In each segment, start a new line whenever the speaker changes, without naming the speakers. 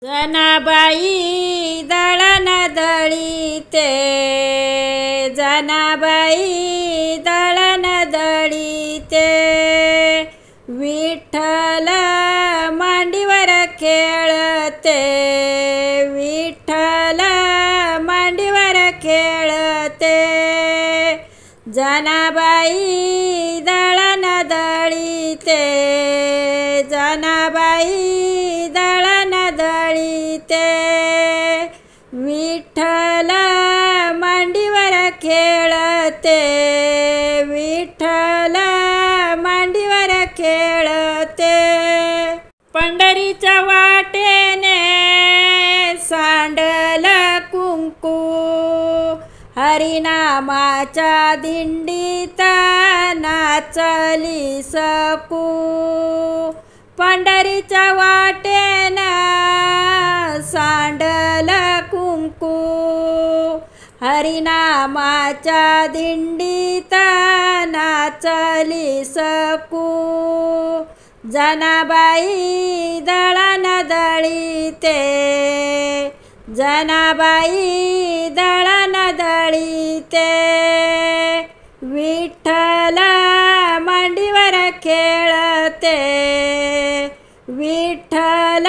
जनाबाई दळण दळीते, जनाबाई दळण दळीते, विठ्ठल मांडीवर खेळते, विठ्ठल मांडीवर खेळते, जनाबाई दळण दळीते, जनाबाई दळण दळीते, विठ्ठल मांडीवर खेळते, विठ्ठल मांडीवर खेळते, पंढरीच्या वाटेने सांडल कुंकू, हरिनामाच्या दिंडीत नाचली सकू, पंढरीच्या वाटेनं सांडल कुंकू, हरिनामाच्या दिंडीत नाचली सकू, जनाबाई दळण दळीते, जनाबाई दळण दळीते, विठ्ठल मांडीवर खेळते, विठ्ठल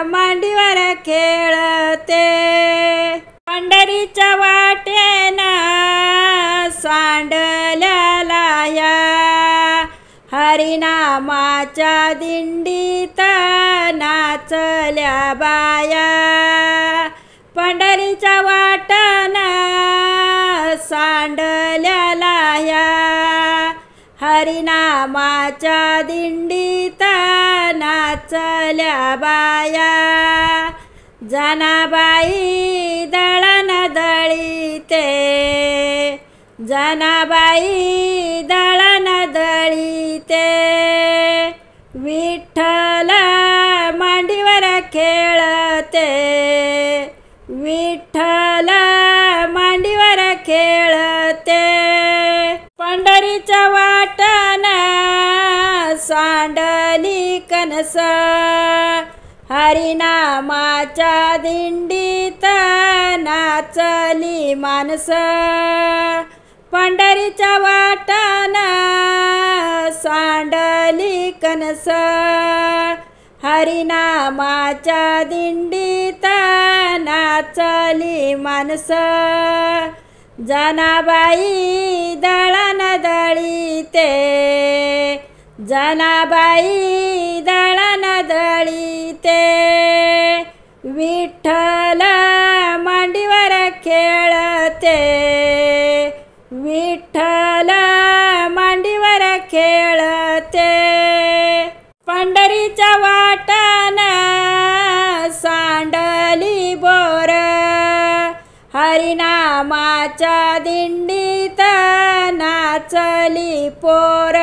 मांडीवर खेळते, पंढरीच्या वाटेनं सांडल्या लाह्या, हरिनामाच्या दिंडीत नाचल्या बाया, पंढरीच्या वाटेनं सांडल्या लाह्या, हरिनामाच्या दिंडीत नाचल्या बाया, जनाबाई दळण दळीते, जनाबाई दळण दळीते, विठ्ठल मांडीवर खेळते, विठ्ठल मांडीवर खेळते, पंढरीच्या वाटेनं सांडली कणस, हरिनामाच्या दिंडीत नाचली माणसं, पंढरीच्या वाटेनं सांडली कणस, हरिनामाच्या दिंडीत नाचली माणसं, जनाबाई दळण दळीते, जनाबाई दळण दळीते, विठ्ठल मांडीवर खेळते, विठ्ठल मांडीवर खेळते, पंढरीच्या वाटेनं सांडली बोर, हरिनामाच्या दिंडीत नाचली पोर,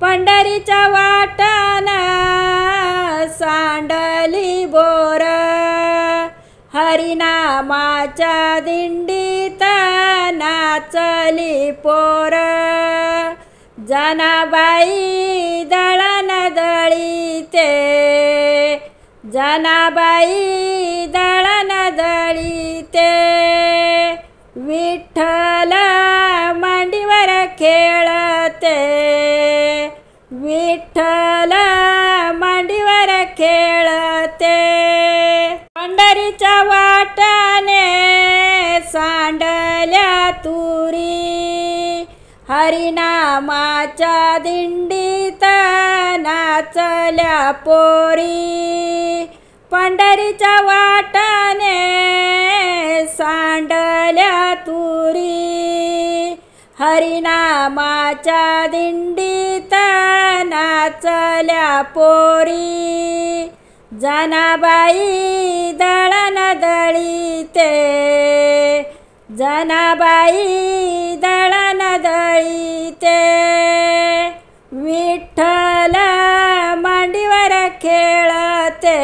पंढरीच्या वाटेनं सांडली बोर, हरिनामाच्या दिंडीत नाचली पोर, जनाबाई दळण दळीते, जनाबाई दळण दळीते, विठ्ठल मांडीवर खेळते, विठ्ठल मांडीवर खेळते, पंढरीच्या वाटेने सांडल्या तुरी, हरिनामाच्या दिंडीत नाचल्या पोरी, पंढरीच्या वाटेने सांडल्या तुरी, हरिनामाच्या दिंडीत नाचल्या पोरी, जनाबाई दळण दळीते, जनाबाई दळण दळीते, विठ्ठल मांडीवर खेळते,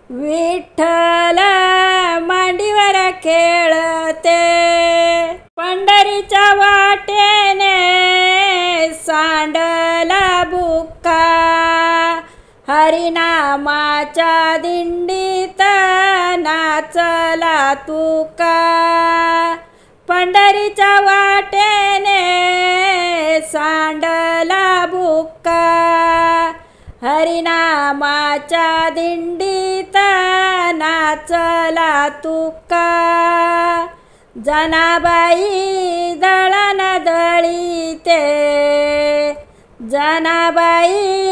विठ्ठल मांडीवर खेळते, पंढरीच्या वाटेने सांडला बुक्का, हरिनामाच्या नामाच्या दिंडीत नाचला तुका, पंढरीच्या वाटेने सांडला बुक्का, हरिनामाच्या दिंडीत नाचला तुका, जनाबाई दळण दळीते, जनाबाई